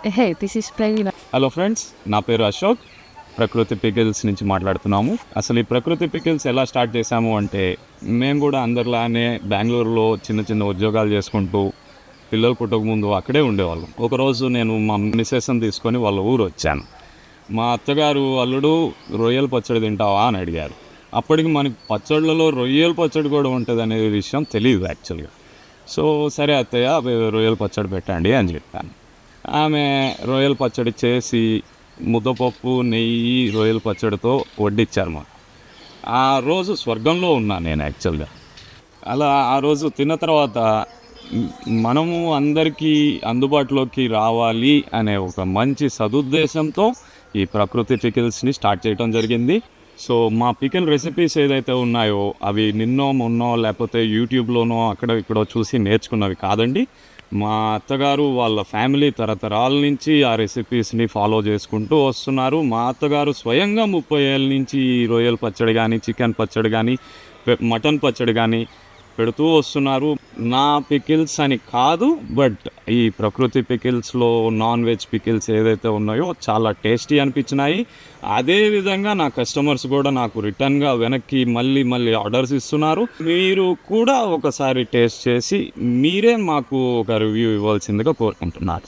Hey, this is Pravina. Hello friends, నా పేరు అశోక్. ప్రకృతి పికిల్స్ నుంచి మాట్లాడుతున్నాము. అసలు ఈ ప్రకృతి పికిల్స్ ఎలా స్టార్ట్ చేశాము అంటే, మేము కూడా అందరిలానే బెంగళూరులో చిన్న చిన్న ఉద్యోగాలు చేసుకుంటూ పిల్లలు పుట్టకముందు అక్కడే ఉండేవాళ్ళం. ఒకరోజు నేను మా మిసెస్ని తీసుకొని వాళ్ళ ఊరు వచ్చాను. మా అత్తగారు అల్లుడు రొయ్యల పచ్చడి తింటావా అని అడిగారు. అప్పటికి మనకి పచ్చళ్ళలో రొయ్యల పచ్చడి కూడా ఉంటుంది అనే విషయం తెలియదు యాక్చువల్గా. సో సరే అత్తయ్య రొయ్యల పచ్చడి పెట్టండి అని చెప్పాను. ఆమె రొయ్యల పచ్చడి చేసి ముద్దపప్పు, నెయ్యి, రొయ్యల పచ్చడితో వడ్డిచ్చారు మాకు. ఆ రోజు స్వర్గంలో ఉన్నాను నేను యాక్చువల్గా. అలా ఆ రోజు తిన్న తర్వాత మనము అందరికీ అందుబాటులోకి రావాలి అనే ఒక మంచి సదుద్దేశంతో ఈ ప్రకృతి పికిల్స్ని స్టార్ట్ చేయడం జరిగింది. సో మా పికిల్ రెసిపీస్ ఏదైతే ఉన్నాయో అవి నిన్నో మొన్నో లేకపోతే యూట్యూబ్లోనో అక్కడ ఇక్కడో చూసి నేర్చుకున్నవి కాదండి. మా అత్తగారు వాళ్ళ ఫ్యామిలీ తరతరాల నుంచి ఆ రెసిపీస్ని ఫాలో చేసుకుంటూ వస్తున్నారు. మా అత్తగారు స్వయంగా 30 ఏళ్ళ నుంచి రొయ్యల పచ్చడి కానీ, చికెన్ పచ్చడి కానీ, మటన్ పచ్చడి కానీ పెడుతూ వస్తున్నారు. నా పికిల్స్ అని కాదు, బట్ ఈ ప్రకృతి పికిల్స్లో నాన్ వెజ్ పికిల్స్ ఏదైతే ఉన్నాయో చాలా టేస్టీ అనిపించినాయి. అదేవిధంగా నా కస్టమర్స్ కూడా నాకు రిటర్న్గా వెనక్కి మళ్ళీ ఆర్డర్స్ ఇస్తున్నారు. మీరు కూడా ఒకసారి టేస్ట్ చేసి మీరే మాకు ఒక రివ్యూ ఇవ్వాల్సిందిగా కోరుకుంటున్నారు.